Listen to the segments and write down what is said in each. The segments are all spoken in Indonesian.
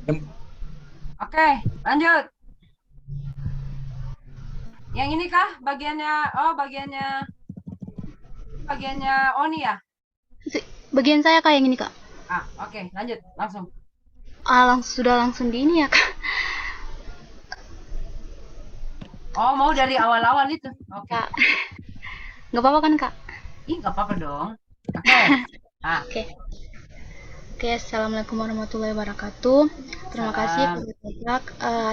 Yang- Oke, lanjut. Yang ini kah bagiannya? Oh, bagiannya Oni ya? Bagian saya Kak yang ini Kak. Oke, lanjut langsung. Sudah langsung di ini ya Kak. Oh, mau dari awal-awal itu. Oke. Kak. Nggak apa-apa kan Kak? Ih, nggak apa-apa dong. Oke. Ah, Oke. Oke, Assalamualaikum warahmatullahi wabarakatuh. Terima kasih salam. Pak Bapak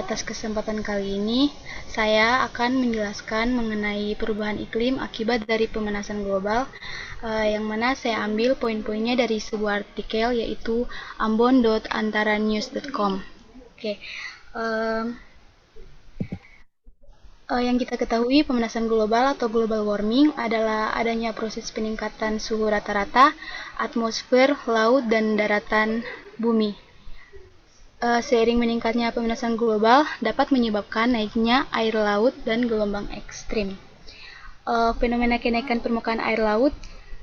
atas kesempatan kali ini. Saya akan menjelaskan mengenai perubahan iklim akibat dari pemanasan global, yang mana saya ambil poin-poinnya dari sebuah artikel yaitu ambon.antaranews.com. Oke, em, yang kita ketahui, pemanasan global atau global warming adalah adanya proses peningkatan suhu rata-rata atmosfer, laut, dan daratan bumi. Seiring meningkatnya pemanasan global dapat menyebabkan naiknya air laut dan gelombang ekstrim. Fenomena kenaikan permukaan air laut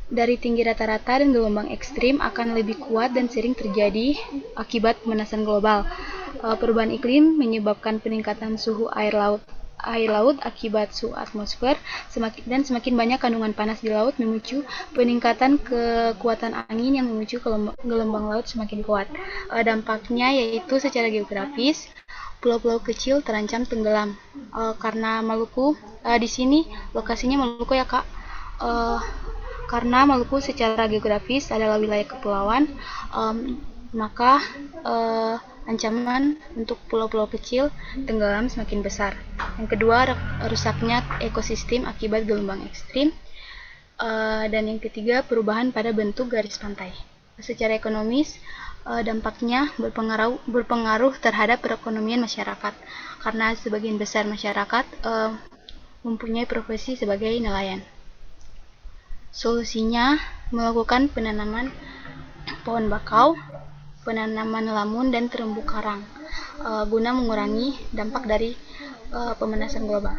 dari tinggi rata-rata dan gelombang ekstrim akan lebih kuat dan sering terjadi akibat pemanasan global. Perubahan iklim menyebabkan peningkatan suhu air laut akibat suhu atmosfer semakin banyak kandungan panas di laut memicu peningkatan kekuatan angin yang memicu gelombang laut semakin kuat. Dampaknya yaitu secara geografis pulau-pulau kecil terancam tenggelam. Karena Maluku di sini lokasinya Maluku ya Kak. Uh, karena Maluku secara geografis adalah wilayah kepulauan, um, maka ancaman untuk pulau-pulau kecil tenggelam semakin besar. Yang kedua, rusaknya ekosistem akibat gelombang ekstrim. Dan yang ketiga, perubahan pada bentuk garis pantai. Secara ekonomis, dampaknya berpengaruh terhadap perekonomian masyarakat, karena sebagian besar masyarakat mempunyai profesi sebagai nelayan. Solusinya, melakukan penanaman pohon bakau, penanaman lamun, dan terumbu karang, guna mengurangi dampak dari pemanasan global.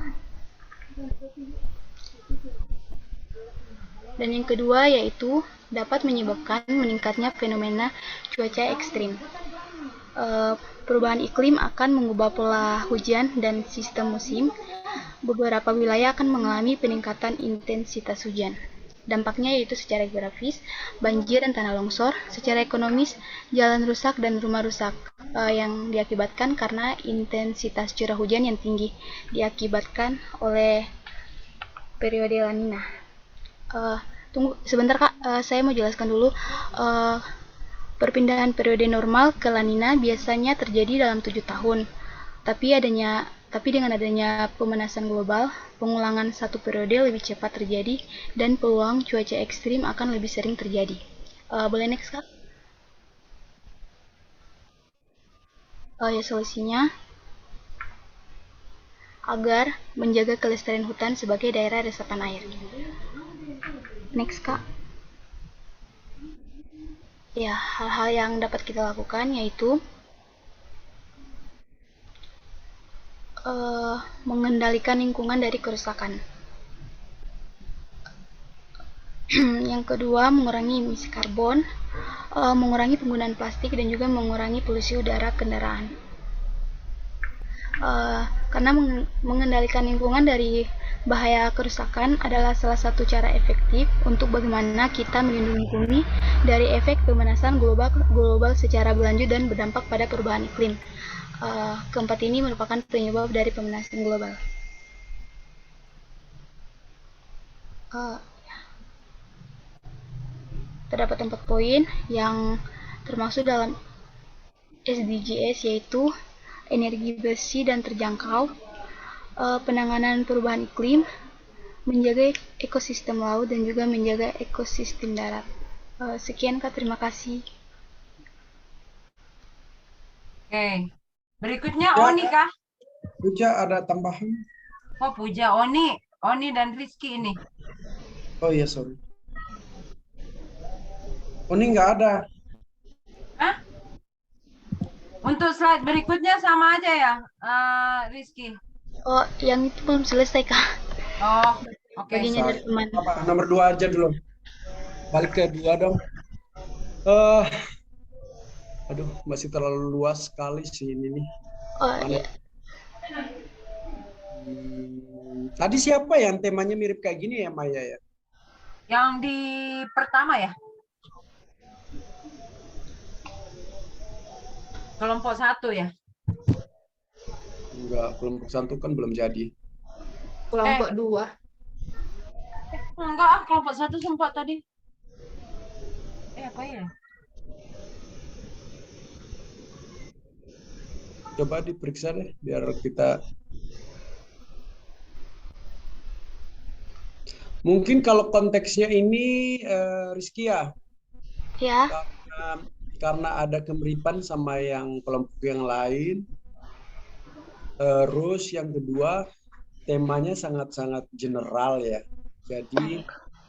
Dan yang kedua yaitu dapat menyebabkan meningkatnya fenomena cuaca ekstrim. Perubahan iklim akan mengubah pola hujan dan sistem musim. Beberapa wilayah akan mengalami peningkatan intensitas hujan. Dampaknya yaitu secara geografis, banjir dan tanah longsor, secara ekonomis, jalan rusak dan rumah rusak yang diakibatkan karena intensitas curah hujan yang tinggi diakibatkan oleh periode La Nina. Tunggu sebentar Kak, saya mau jelaskan dulu. Uh, Perpindahan periode normal ke La Nina biasanya terjadi dalam 7 tahun. Tapi dengan adanya pemanasan global, pengulangan satu periode lebih cepat terjadi dan peluang cuaca ekstrim akan lebih sering terjadi. Boleh next Kak? Ya solusinya agar menjaga kelestarian hutan sebagai daerah resapan air. Next Kak. Ya, hal-hal yang dapat kita lakukan yaitu mengendalikan lingkungan dari kerusakan. Yang kedua, mengurangi emisi karbon, mengurangi penggunaan plastik, dan juga mengurangi polusi udara kendaraan. Karena mengendalikan lingkungan dari bahaya kerusakan adalah salah satu cara efektif untuk bagaimana kita melindungi bumi dari efek pemanasan global secara berlanjut dan berdampak pada perubahan iklim. Keempat ini merupakan penyebab dari pemanasan global. Uh, Terdapat 4 poin yang termasuk dalam SDGs, yaitu energi bersih dan terjangkau, penanganan perubahan iklim, menjaga ekosistem laut, dan juga menjaga ekosistem darat. Sekian Kak, terima kasih. Oke. Berikutnya Ya, Oni kah? Puja ada tambahan. Oh, Puja. Oni dan Rizky ini. Oh iya, sorry. Oh, ini nggak ada. Hah? Untuk slide berikutnya sama aja ya, Rizky. Oh, yang itu belum selesai Kak. Oh, oke. Bagiannya dari Sorry. teman. Apa? Nomor dua aja dulu. Balik ke dua dong. Eh, Aduh, masih terlalu luas sekali sih ini nih. Oh Mana? iya. Tadi siapa yang temanya mirip kayak gini ya, Maya ya? Yang di pertama ya, kelompok 1 ya. Enggak, kelompok satu kan belum jadi. Kelompok 2. Enggak, kelompok 1 sempat tadi. Apa ya? Coba diperiksa deh, biar kita. Mungkin kalau konteksnya ini, Rizky ya, Ya. karena ada kemiripan sama yang kelompok yang lain. Terus yang kedua, temanya sangat-sangat general ya. Jadi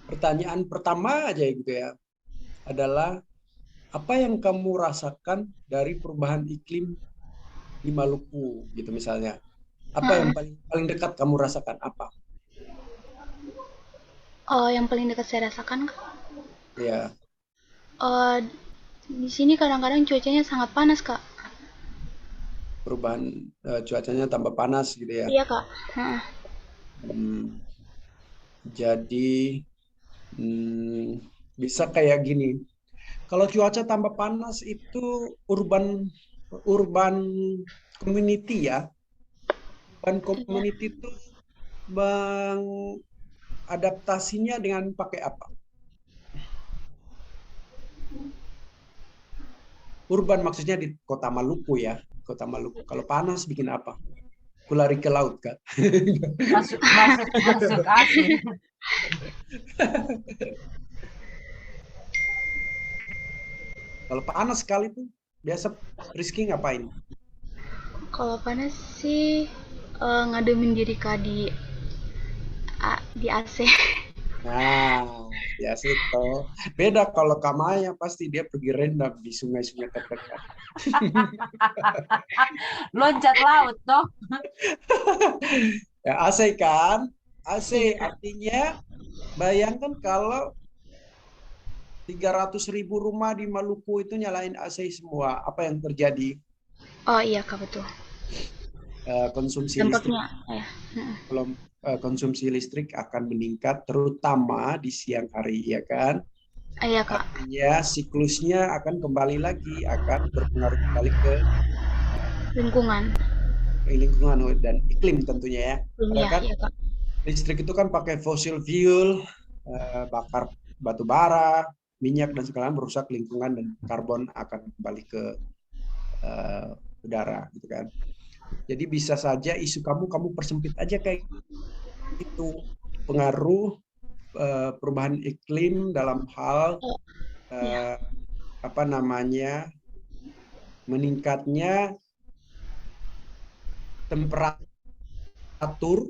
pertanyaan pertama aja gitu ya, adalah apa yang kamu rasakan dari perubahan iklim di Maluku gitu misalnya. Apa yang paling dekat kamu rasakan apa? Oh, yang paling dekat saya rasakan, Kak. Ya, Oh, di sini kadang-kadang cuacanya sangat panas, Kak. perubahan cuacanya tambah panas gitu ya. Iya, Kak. Heeh. Hmm, jadi bisa kayak gini. Kalau cuaca tambah panas itu urban urban community ya. Urban Iya. community itu mengadaptasinya dengan pakai apa? Urban maksudnya di Kota Maluku ya. Kota Maluku. Kalau panas bikin apa? Aku lari ke laut, Kak. Masuk asli. Kalau panas sekali tuh, biasa Rizky ngapain? Kalau panas sih ngademin diri, Kak, di AC. Nah, biasa itu. Beda kalau Kamaya pasti dia pergi rendam di sungai-sungai terdekat. Loncat laut toh. Ya, AC kan? AC Iya, Kak. artinya bayangkan kalau 300.000 rumah di Maluku itu nyalain AC semua. Apa yang terjadi? Oh iya, Kak, betul. Konsumsi listrik, Dampaknya ya. Heeh. konsumsi listrik akan meningkat terutama di siang hari, ya kan? Iya, Kak. Artinya siklusnya akan kembali lagi, akan berpengaruh kembali ke Lingkungan. lingkungan dan iklim tentunya ya. Karena Dunia, kan iya, Kak. listrik itu kan pakai fossil fuel, bakar batu bara, minyak dan segala merusak lingkungan dan karbon akan kembali ke udara gitu kan. Jadi bisa saja isu kamu persempit aja kayak itu, pengaruh perubahan iklim dalam hal Iya. apa namanya, meningkatnya temperatur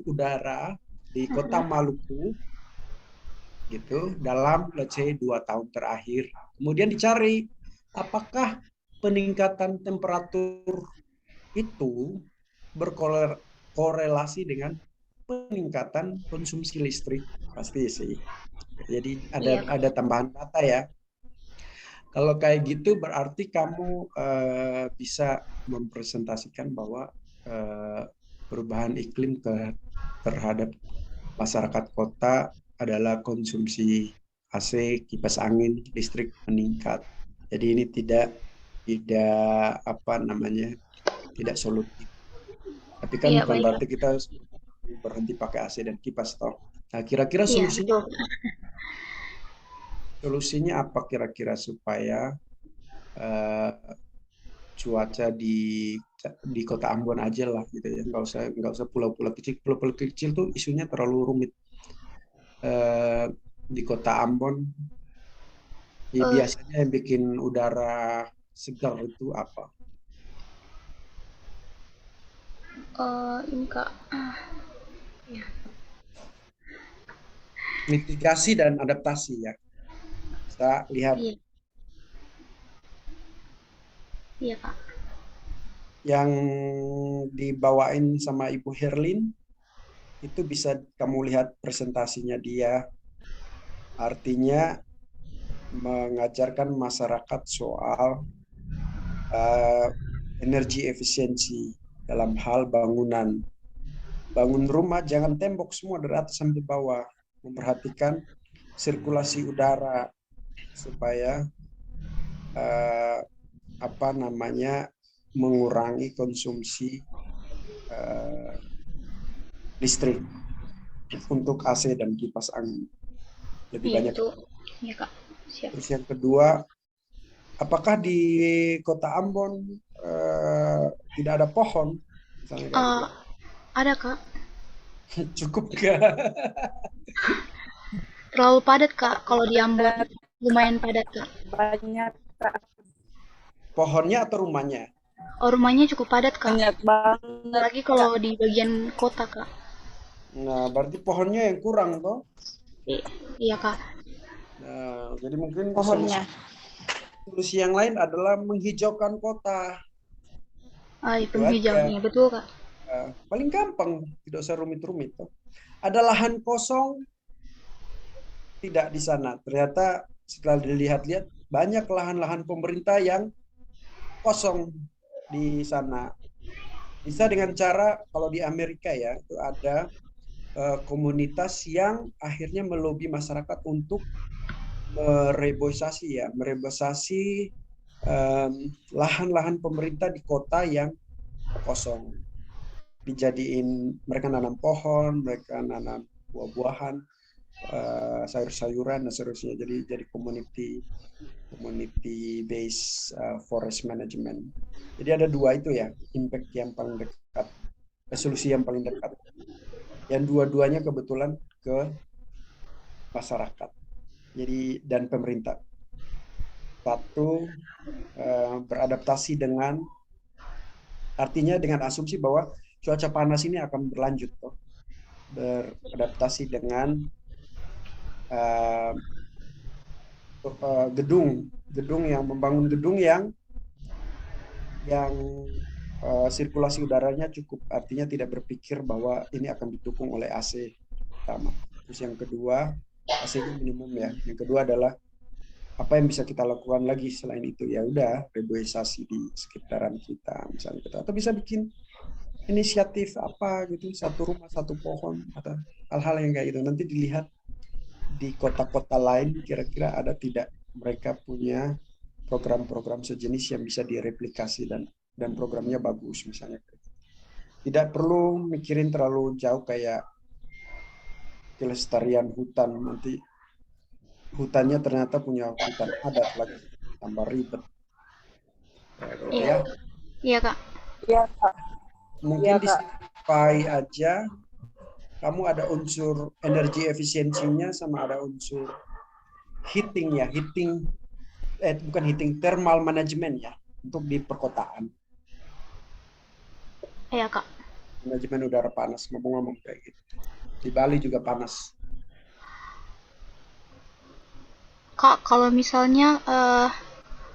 udara di Kota Maluku gitu dalam let's say 2 tahun terakhir. Kemudian dicari apakah peningkatan temperatur itu berkorelasi dengan peningkatan konsumsi listrik, pasti sih. Jadi Iya, Kak. ada tambahan data ya. Kalau kayak gitu berarti kamu bisa mempresentasikan bahwa perubahan iklim terhadap masyarakat kota adalah konsumsi AC, kipas angin, listrik meningkat. Jadi ini tidak apa namanya, tidak solutif. Tapi kan Iya, bukan baik, Kak. berarti kita berhenti pakai AC dan kipas toh. Nah, kira-kira Iya, solusinya betul. apa kira-kira supaya uh, cuaca di Kota Ambon aja lah gitu ya, nggak usah pulau-pulau kecil tuh isunya terlalu rumit. uh, di Kota Ambon ya Eh, biasanya yang bikin udara segar itu apa? ini, Kak. Mitigasi dan adaptasi ya, kita lihat Iya, iya, Kak. yang dibawain sama Ibu Herlin itu, bisa kamu lihat presentasinya dia, artinya mengajarkan masyarakat soal eh, energi efisiensi dalam hal bangunan. Bangun rumah jangan tembok semua dari atas sampai bawah. Memperhatikan sirkulasi udara supaya apa namanya mengurangi konsumsi listrik untuk AC dan kipas angin. Lebih Iya, banyak. betul. Iya, Kak. Siap. Terus yang kedua, apakah di Kota Ambon tidak ada pohon? Misalnya kayak gitu. Ada, Kak. Cukup nggak? Terlalu padat, Kak. Kalau di Ambon lumayan padat, Kak. Banyak, Kak. Pohonnya atau rumahnya? Oh, rumahnya cukup padat, Kak. Banyak banget. Apalagi kalau di bagian kota, Kak. Nah, berarti pohonnya yang kurang, toh? Iya, Kak. Nah, jadi mungkin Pohonnya. solusi yang lain adalah menghijaukan kota. Itu Penghijauannya, aja. betul, Kak. Paling gampang, tidak usah rumit-rumit. Toh. Ada lahan kosong tidak di sana. Ternyata setelah dilihat-lihat banyak lahan-lahan pemerintah yang kosong di sana. Bisa dengan cara kalau di Amerika ya itu ada komunitas yang akhirnya melobi masyarakat untuk mereboisasi lahan-lahan pemerintah di kota yang kosong. Dijadiin mereka nanam pohon, mereka nanam buah-buahan, sayur-sayuran dan seterusnya. Jadi community based forest management. Jadi ada dua itu ya, impact yang paling dekat, resolusi yang paling dekat. Yang dua-duanya kebetulan ke masyarakat. Jadi dan pemerintah. Satu beradaptasi dengan artinya dengan asumsi bahwa cuaca panas ini akan berlanjut, toh. Beradaptasi dengan membangun gedung yang sirkulasi udaranya cukup, artinya tidak berpikir bahwa ini akan didukung oleh AC pertama. Terus yang kedua, AC-nya minimum ya. Yang kedua adalah apa yang bisa kita lakukan lagi selain itu, ya udah reboisasi di sekitaran kita misalnya kita, atau bisa bikin inisiatif apa gitu, satu rumah satu pohon atau hal-hal yang kayak gitu. Nanti dilihat di kota-kota lain kira-kira ada tidak mereka punya program-program sejenis yang bisa direplikasi dan programnya bagus misalnya. Tidak perlu mikirin terlalu jauh kayak kelestarian hutan, nanti hutannya ternyata punya hutan adat lagi, tambah ribet. Iya. Iya, Kak. Iya, Kak. Mungkin di Spotify aja kamu ada unsur energi efisiensinya sama ada unsur thermal management ya untuk di perkotaan. Iya, Kak. Manajemen udara panas, ngomong-ngomong kayak gitu. Di Bali juga panas. Kak, kalau misalnya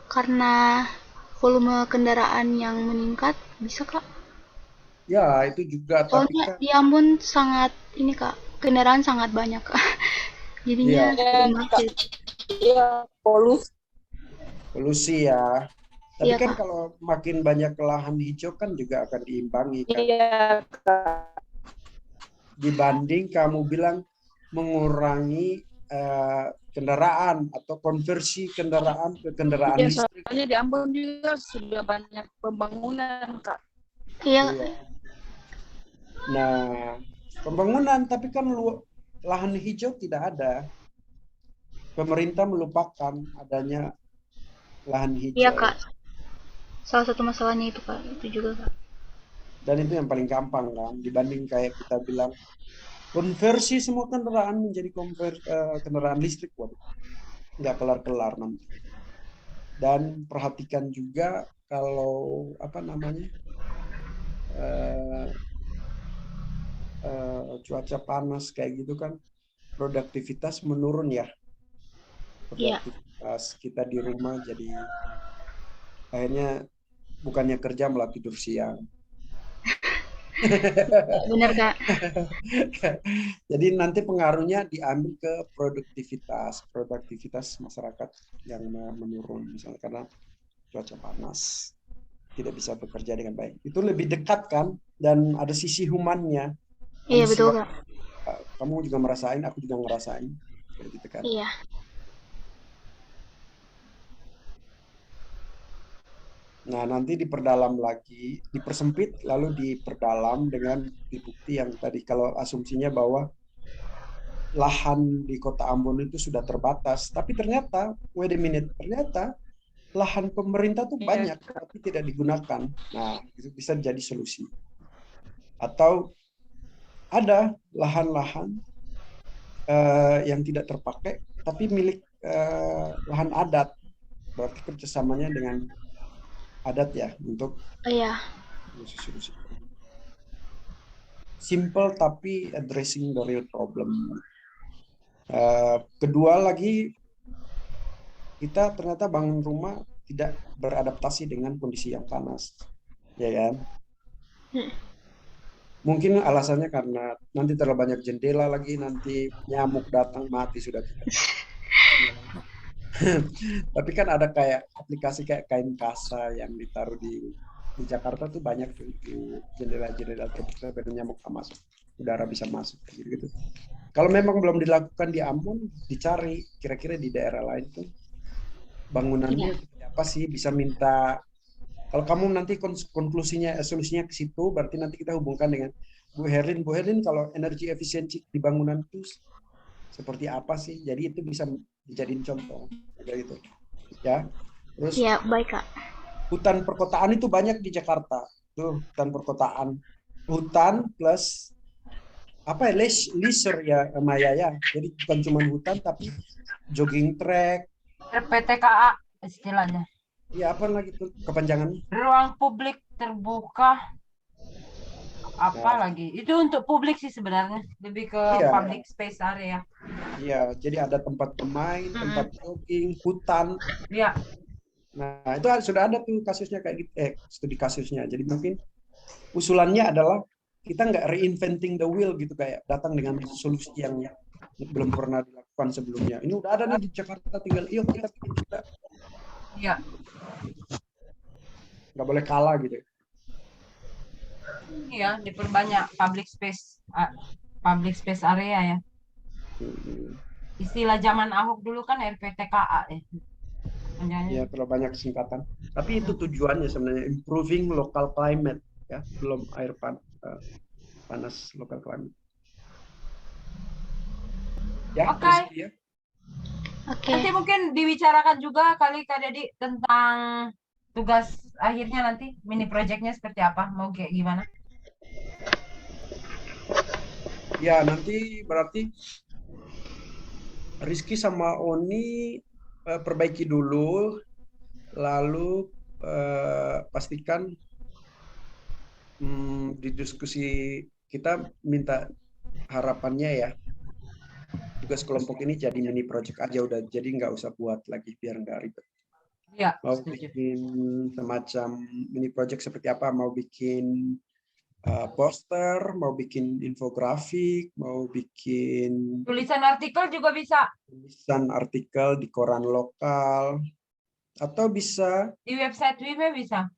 karena volume kendaraan yang meningkat, bisa, Kak? Ya, itu juga. Soalnya di Ambon sangat, ini, Kak, kendaraan sangat banyak, Kak. Jadinya macet. Iya, Polusi ya. Tapi Iya, kan Kak. kalau makin banyak lahan hijau kan juga akan diimbangi kan. Iya, Kak. Dibanding kamu bilang mengurangi kendaraan atau konversi kendaraan ke kendaraan listrik. Soalnya di Ambon juga sudah banyak pembangunan, Kak. Iya. Nah, pembangunan tapi kan lahan hijau tidak ada. Pemerintah melupakan adanya lahan hijau. Iya, Kak. Salah satu masalahnya itu, Kak. Itu juga, Kak. Dan itu yang paling gampang kan, dibanding kayak kita bilang konversi semua kendaraan menjadi kendaraan listrik, waduh, nggak kelar-kelar nanti. Dan perhatikan juga kalau cuaca panas kayak gitu kan, produktivitas menurun ya. Produktivitas kita di rumah jadi akhirnya bukannya kerja malah tidur siang. Benar, Kak. Jadi nanti pengaruhnya diambil ke produktivitas masyarakat yang menurun misalnya karena cuaca panas. tidak bisa bekerja dengan baik. Itu lebih dekat kan, dan ada sisi humannya, Iya, betul, manusia. Kak. Kamu juga merasain, aku juga ngerasain, kayak gitu kan. Iya. Nah, nanti diperdalam lagi, dipersempit, lalu diperdalam dengan bukti yang tadi, kalau asumsinya bahwa lahan di Kota Ambon itu sudah terbatas, tapi ternyata, wait a minute, ternyata lahan pemerintah tuh Iya. banyak, tapi tidak digunakan. Nah, itu bisa jadi solusi. Atau ada lahan-lahan yang tidak terpakai, tapi milik lahan adat. Berarti kerjasamanya dengan adat ya, untuk Iya. solusi-solusi. Simple tapi addressing the real problem. Kedua lagi, kita ternyata bangun rumah tidak beradaptasi dengan kondisi yang panas, ya kan? Mungkin alasannya karena nanti terlalu banyak jendela lagi, nanti nyamuk datang mati sudah kita. Tapi kan ada kayak aplikasi kayak kain kasa yang ditaruh di Jakarta tuh banyak tuh, di jendela-jendela terbuka biar nyamuk nggak masuk, udara bisa masuk gitu. Kalau memang belum dilakukan di Ambon, dicari kira-kira di daerah lain tuh bangunannya seperti apa sih, bisa minta. Kalau kamu nanti konklusinya, solusinya ke situ, berarti nanti kita hubungkan dengan Bu Herlin. Bu Herlin, kalau energi efisiensi di bangunan itu seperti apa sih? Jadi itu bisa dijadiin contoh, kayak gitu. Ya, terus Iya, baik, Kak. hutan perkotaan itu banyak di Jakarta. Tuh, hutan perkotaan. Hutan plus apa ya, leisure ya, Maya ya. Jadi bukan cuma hutan, tapi jogging track. RPTKA istilahnya. Ya, apa lagi tuh kepanjangannya? Ruang publik terbuka. Apa Nah, lagi? Itu untuk publik sih sebenarnya. Lebih ke iya, public space area. iya. Jadi ada tempat bermain, tempat jogging, hutan. Iya. Nah, itu sudah ada tuh kasusnya kayak gitu, studi kasusnya. Jadi mungkin usulannya adalah kita nggak reinventing the wheel gitu, kayak datang dengan solusi yang belum pernah dilakukan sebelumnya. Ini udah ada nih di Jakarta, tinggal yuk kita bikin juga. Iya. Nggak boleh kalah gitu. Iya, diperbanyak public space area ya. Istilah zaman Ahok dulu kan RPTKA ya. Ya, terlalu banyak singkatan. Tapi itu tujuannya sebenarnya, improving local climate ya, belum air panas local climate. Ya, Oke. Rizky, ya. Oke. Nanti mungkin dibicarakan juga kali Kak Dedi tentang tugas akhirnya nanti, mini projectnya seperti apa, mau kayak gimana? Ya, nanti berarti Rizky sama Oni perbaiki dulu, lalu pastikan di diskusi kita minta harapannya ya, tugas kelompok ini jadi mini project aja udah, jadi nggak usah buat lagi biar nggak ribet. Iya, Mau setuju. bikin semacam mini project seperti apa, mau bikin poster, mau bikin infografik, mau bikin Tulisan artikel juga bisa tulisan artikel di koran lokal, atau bisa di website WIB bisa.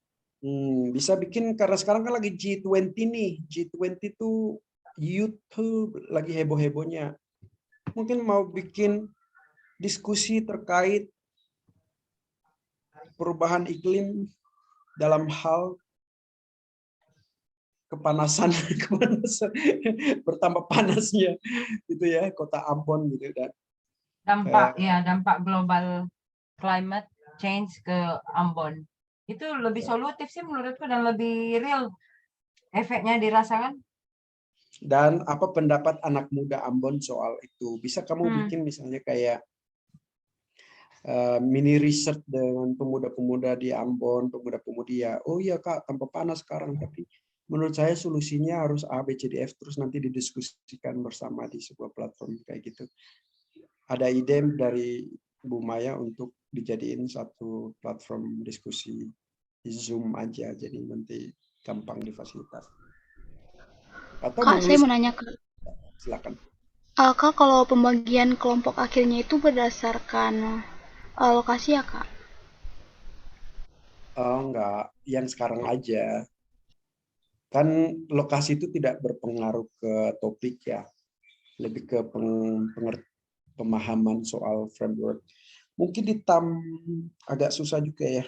bisa bikin, karena sekarang kan lagi G20 nih. G20 itu YouTube lagi heboh-hebohnya. Mungkin mau bikin diskusi terkait perubahan iklim dalam hal kepanasan bertambah panasnya gitu ya, Kota Ambon gitu, dan dampak global climate change ke Ambon. Itu lebih solutif sih menurutku dan lebih real efeknya dirasakan. Dan apa pendapat anak muda Ambon soal itu? Bisa kamu bikin misalnya kayak mini research dengan pemuda-pemuda di Ambon, pemuda-pemudi ya. Oh iya Kak, tanpa panas sekarang, tapi menurut saya solusinya harus A, B, C, D, F, terus nanti didiskusikan bersama di sebuah platform kayak gitu. Ada ide dari Bu Maya untuk dijadiin satu platform diskusi di Zoom aja, jadi nanti gampang difasilitasi. Atau Kak, saya mau nanya, Kak. Silakan. Kak, kalau pembagian kelompok akhirnya itu berdasarkan lokasi ya, Kak? Enggak. yang sekarang aja. Kan lokasi itu tidak berpengaruh ke topik ya, lebih ke pemahaman soal framework. Mungkin agak susah juga ya.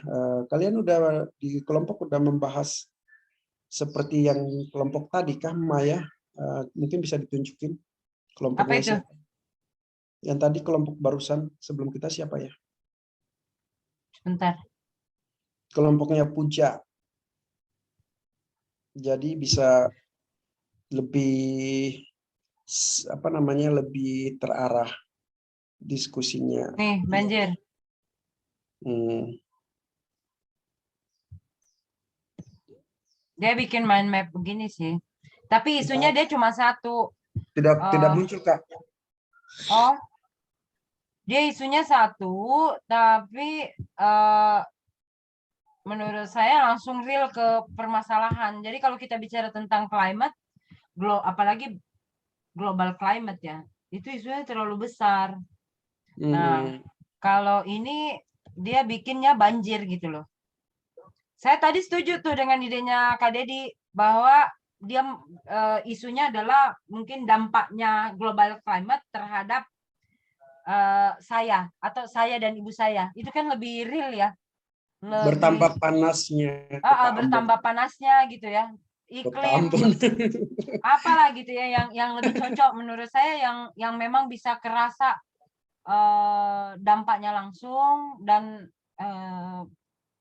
Kalian udah di kelompok udah membahas seperti yang kelompok tadi kah, Maya? Mungkin bisa ditunjukin kelompoknya Apa itu? siapa? Yang tadi kelompok barusan sebelum kita siapa ya? Sebentar. Kelompoknya Puja. Jadi bisa lebih lebih terarah diskusinya. Nih, banjir. Dia bikin mind map begini sih. Tapi isunya dia cuma satu. Tidak muncul, Kak. Oh, dia isunya satu, tapi menurut saya langsung real ke permasalahan. Jadi kalau kita bicara tentang climate, apalagi global climate ya, itu isunya terlalu besar. Nah, kalau ini dia bikinnya banjir gitu loh. Saya tadi setuju tuh dengan idenya Kak Dedi bahwa dia isunya adalah mungkin dampaknya global climate terhadap saya atau saya dan ibu saya. Itu kan lebih real ya. Bertambah panasnya. Bertambah panasnya gitu ya. Iklim apalah gitu ya yang lebih cocok menurut saya yang memang bisa kerasa dampaknya langsung dan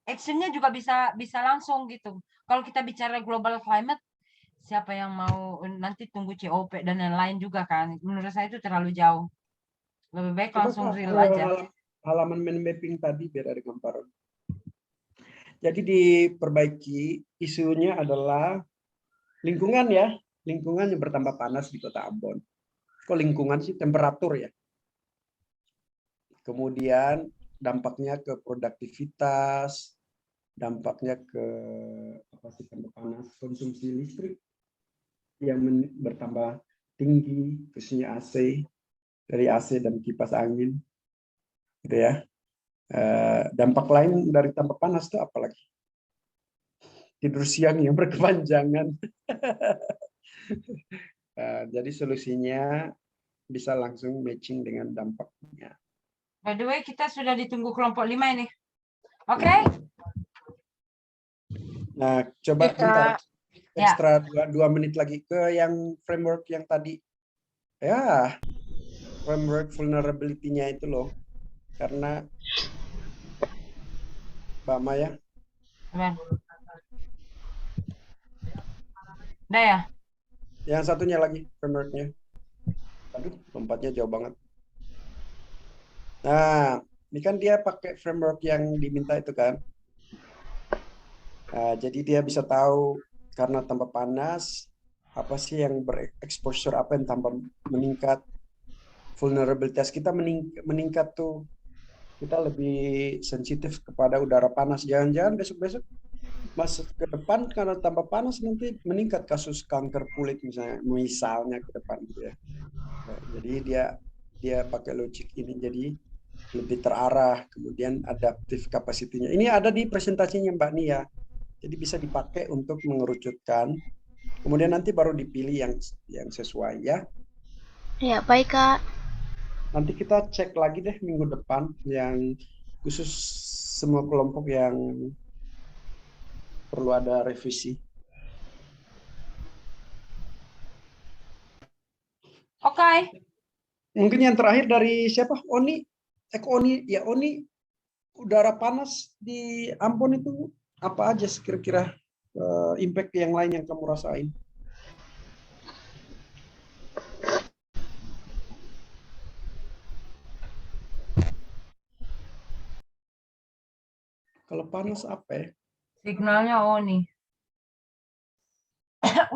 actionnya juga bisa langsung gitu. Kalau kita bicara global climate, siapa yang mau nanti tunggu COP dan lain-lain juga kan? Menurut saya itu terlalu jauh. Lebih baik langsung real aja. Halaman mind mapping tadi biar ada gambaran. Jadi diperbaiki, isunya adalah lingkungan ya. Lingkungan yang bertambah panas di Kota Ambon. Kok lingkungan sih? Temperatur ya. Kemudian dampaknya ke produktivitas, dampaknya ke tambah panas, konsumsi listrik yang bertambah tinggi, khususnya AC, dari AC dan kipas angin, gitu ya. Dampak lain dari tambah panas itu apalagi? Tidur siang yang berkepanjangan. Jadi solusinya bisa langsung matching dengan dampaknya. By the way, kita sudah ditunggu kelompok 5 ini. Oke? Nah, coba bentar. Ekstra 2 menit lagi ke yang framework yang tadi. Ya, framework vulnerability-nya itu loh. Karena Mbak Maya. Udah ya? Yang satunya lagi framework-nya. Aduh, lompatnya jauh banget. Nah, ini kan dia pakai framework yang diminta itu kan. Nah, jadi dia bisa tahu karena tambah panas, apa sih yang bereksposur, apa yang tambah meningkat. Vulnerabilitas kita meningkat tuh. Kita lebih sensitif kepada udara panas. Jangan-jangan besok-besok masuk ke depan karena tambah panas nanti meningkat kasus kanker kulit misalnya ke depan gitu ya. Nah, jadi dia pakai logik ini jadi lebih terarah, kemudian adaptive capacity-nya. Ini ada di presentasinya Mbak Nia. Jadi bisa dipakai untuk mengerucutkan. Kemudian nanti baru dipilih yang sesuai ya. Ya, baik Kak. Nanti kita cek lagi deh minggu depan yang khusus semua kelompok yang perlu ada revisi. Oke. Mungkin yang terakhir dari siapa? Oni. Oni, udara panas di Ambon itu apa aja kira-kira impact yang lain yang kamu rasain? Kalau panas apa ya? Signalnya nih.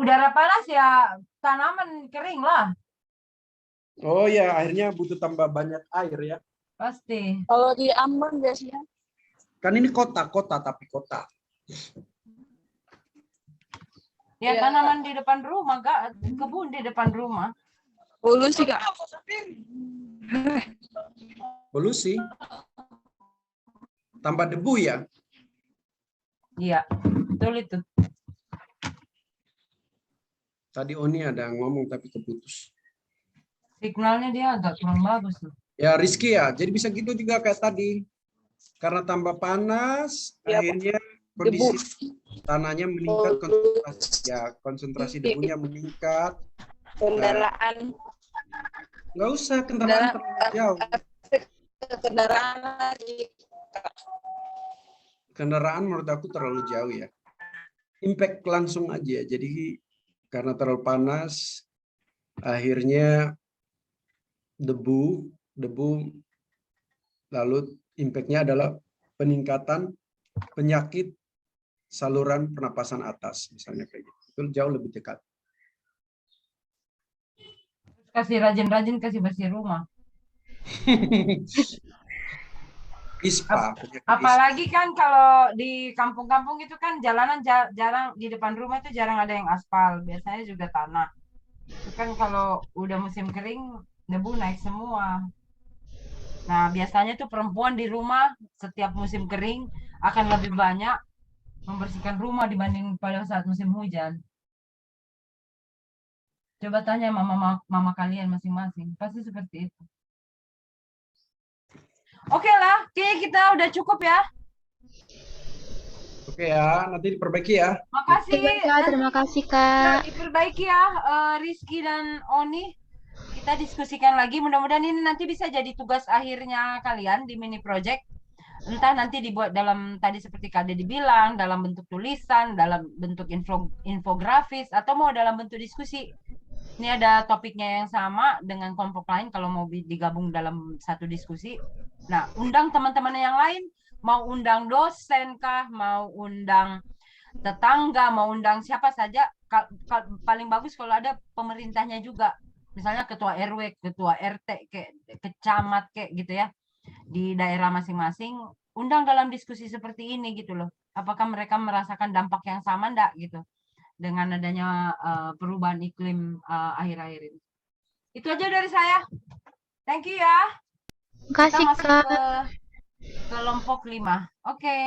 Udara panas ya tanaman kering lah. Oh ya, akhirnya butuh tambah banyak air ya. Pasti. Kalau di Ambon biasanya. Kan ini kota tapi kota. Ya, tanaman di depan rumah, Kak. Kebun di depan rumah. Polusi, Kak. Polusi. Tambah debu ya. Iya, betul itu. Tadi Oni ada ngomong tapi keputus. Signalnya dia agak kurang bagus tuh. Ya Rizky ya, jadi bisa gitu juga kayak tadi. Karena tambah panas, Ya, akhirnya debu. kondisi tanahnya meningkat, konsentrasi debunya meningkat. Kendaraan. Nggak usah kendaraan terlalu jauh. Kendaraan lagi. Kendaraan menurut aku terlalu jauh ya. Impact langsung aja. Jadi karena terlalu panas, akhirnya debu, lalu impact-nya adalah peningkatan penyakit saluran pernapasan atas, misalnya kayak gitu. Itu jauh lebih dekat. Kasih rajin-rajin, kasih bersih rumah. ISPA, penyakit ISPA. Apalagi kan kalau di kampung-kampung itu kan jalanan jarang, di depan rumah itu jarang ada yang aspal, biasanya juga tanah. Itu kan kalau udah musim kering, debu naik semua. Nah, biasanya tuh perempuan di rumah setiap musim kering akan lebih banyak membersihkan rumah dibanding pada saat musim hujan. Coba tanya mama kalian masing-masing, pasti seperti itu. Oke lah, kayaknya kita udah cukup ya. Oke ya, nanti diperbaiki ya. Makasih. Kak, terima kasih Kak. Diperbaiki ya, Rizky dan Oni. Kita diskusikan lagi. Mudah-mudahan ini nanti bisa jadi tugas akhirnya kalian di mini project. Entah nanti dibuat dalam tadi seperti Kak Dede bilang, dalam bentuk tulisan, dalam bentuk infografis, atau mau dalam bentuk diskusi. Ini ada topiknya yang sama dengan kelompok lain kalau mau digabung dalam satu diskusi. Nah, undang teman-teman yang lain, mau undang dosen kah, mau undang tetangga, mau undang siapa saja. Paling bagus kalau ada pemerintahnya juga. Misalnya ketua RW, ketua RT, kayak kecamat kayak gitu ya. Di daerah masing-masing, undang dalam diskusi seperti ini gitu loh. Apakah mereka merasakan dampak yang sama enggak gitu dengan adanya perubahan iklim akhir-akhir ini. Itu aja dari saya. Thank you ya. Terima kasih Kita masuk Kak. ke kelompok 5. Oke.